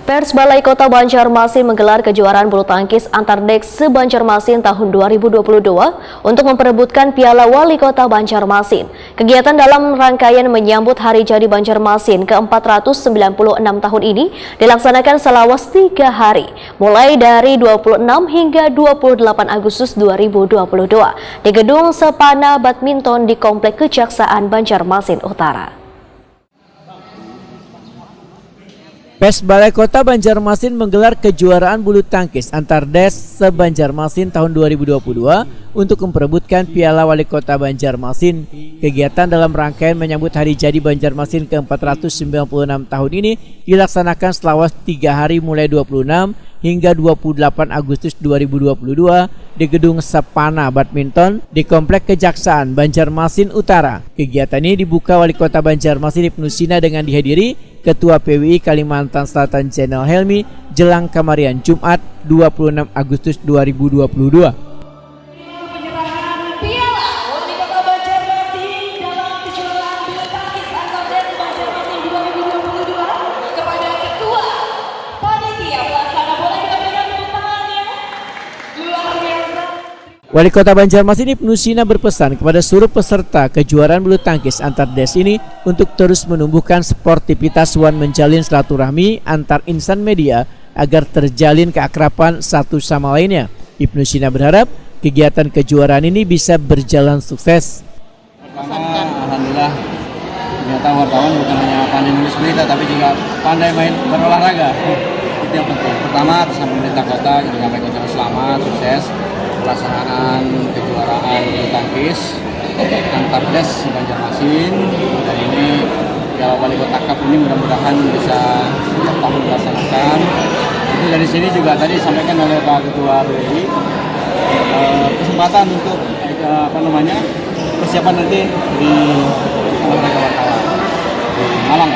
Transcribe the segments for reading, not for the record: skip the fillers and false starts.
Pers Balai Kota Banjarmasin menggelar kejuaraan bulu tangkis antar deks se-Banjarmasin tahun 2022 untuk memperebutkan Piala Wali Kota Banjarmasin. Kegiatan dalam rangkaian menyambut Hari Jadi Banjarmasin ke-496 tahun ini dilaksanakan selama 3 hari, mulai dari 26 hingga 28 Agustus 2022 di Gedung Sepana Badminton di Komplek Kejaksaan Banjarmasin Utara. Pers Balai Kota Banjarmasin menggelar kejuaraan bulu tangkis antar des se-Banjarmasin tahun 2022 untuk memperebutkan Piala Wali Kota Banjarmasin. Kegiatan dalam rangkaian menyambut Hari Jadi Banjarmasin ke-496 tahun ini dilaksanakan selama 3 hari mulai 26 hingga 28 Agustus 2022 di Gedung Sepana Badminton di Komplek Kejaksaan Banjarmasin Utara. Kegiatan ini dibuka Wali Kota Banjarmasin Ibnu Sina dengan dihadiri Ketua PWI Kalimantan Selatan Zainal Helmi jelang Kamarian Jumat 26 Agustus 2022. Wali Kota Banjarmasin Ibnu Sina berpesan kepada seluruh peserta kejuaraan bulu tangkis antar des ini untuk terus menumbuhkan sportivitas dan menjalin silaturahmi antar insan media agar terjalin keakraban satu sama lainnya. Ibnu Sina berharap kegiatan kejuaraan ini bisa berjalan sukses. Pertama, alhamdulillah ternyata wartawan bukan hanya pandai nulis berita tapi juga pandai main berolahraga. Itu yang penting. Pertama, atas nama pemerintah kota kita menyampaikan selamat, sukses pelaksanaan kejuaraan bulu tangkis antar des Banjarmasin, dan ini Piala Wali Kota Cup ini mudah-mudahan bisa setiap tahun dilaksanakan. Itu dari sini juga tadi disampaikan oleh Pak Ketua PWI kesempatan untuk persiapan nanti di olahraga wartawan di Malang.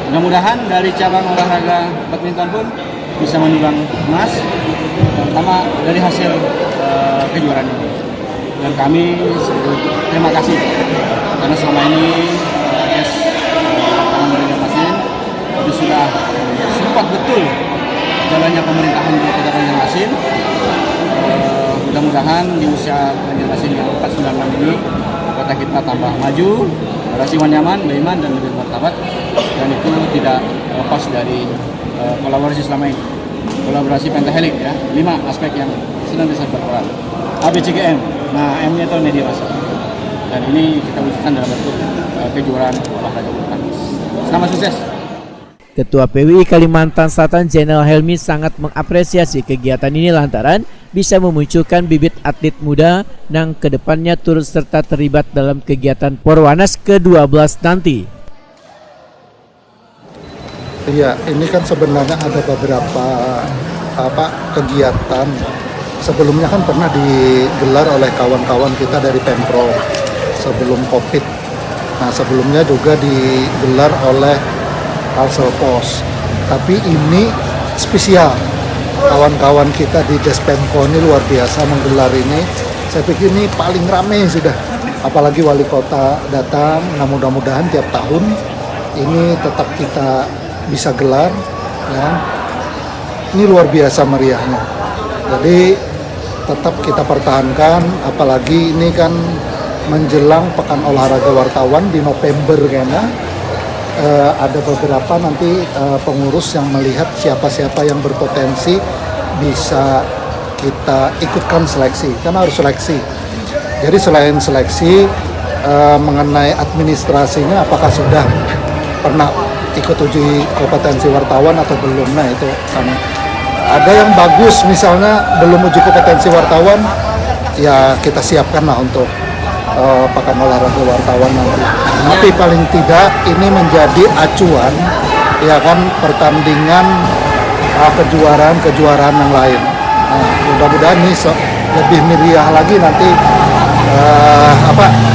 Mudah-mudahan dari cabang olahraga badminton pun bisa menyumbang emas, terutama dari hasil kejuaraan ini. Dan kami terima kasih karena selama ini Banjarmasin itu sudah support betul jalannya pemerintahan di Kota Banjarmasin. Mudah-mudahan di usia Banjarmasin yang 496 ini kota kita tambah maju, relasi nyaman, beriman dan lebih martabat, dan itu tidak lepas dari kolaborasi selama ini, kolaborasi pentahelik ya, 5 aspek yang senantiasa berperan. ABCGM, nah M-nya itu media massa, dan ini kita wujudkan dalam bentuk kejuaraan olahraga bulu tangkis. Selamat sukses. Ketua PWI Kalimantan Selatan Zainal Helmi sangat mengapresiasi kegiatan ini lantaran bisa memunculkan bibit atlet muda yang kedepannya turut serta terlibat dalam kegiatan Porwanas ke-12 nanti. Iya, ini kan sebenarnya ada beberapa kegiatan sebelumnya kan pernah digelar oleh kawan-kawan kita dari Pemprov sebelum Covid. Nah, sebelumnya juga digelar oleh Kalsel Pos. Tapi ini spesial. Kawan-kawan kita di Despemko ini luar biasa menggelar ini. Saya pikir ini paling ramai sudah. Apalagi wali kota datang. Nah, mudah-mudahan tiap tahun ini tetap kita bisa gelar, ya. Ini luar biasa meriahnya. Jadi tetap kita pertahankan, apalagi ini kan menjelang Pekan Olahraga Wartawan di November kayaknya. Ada beberapa nanti pengurus yang melihat siapa-siapa yang berpotensi bisa kita ikutkan seleksi, karena harus seleksi. Jadi selain seleksi mengenai administrasinya, apakah sudah pernah ikut uji kompetensi wartawan atau belum, nah itu sama. Ada yang bagus misalnya belum uji kompetensi wartawan, ya kita siapkan lah untuk Pekan Olahraga Wartawan nanti. Tapi paling tidak ini menjadi acuan, ya kan, pertandingan kejuaraan yang lain. Nah, mudah-mudahan ini lebih meriah lagi nanti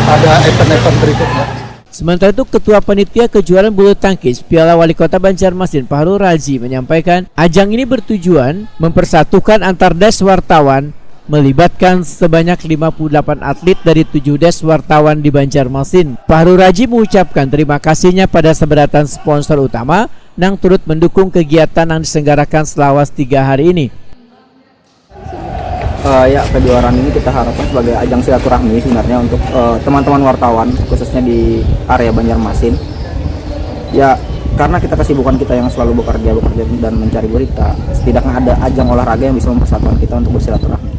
pada event-event berikutnya. Sementara itu, Ketua Panitia Kejuaraan Bulu Tangkis Piala Wali Kota Banjarmasin Fahrul Razi menyampaikan ajang ini bertujuan mempersatukan antar des wartawan, melibatkan sebanyak 58 atlet dari 7 des wartawan di Banjarmasin. Fahrul Razi mengucapkan terima kasihnya pada seberatan sponsor utama Nang turut mendukung kegiatan yang diselenggarakan selama 3 hari ini. Ya, kejuaraan ini kita harapkan sebagai ajang silaturahmi sebenarnya untuk teman-teman wartawan khususnya di area Banjarmasin. Ya, karena kita kesibukan kita yang selalu bekerja dan mencari berita, setidaknya ada ajang olahraga yang bisa mempersatukan kita untuk bersilaturahmi.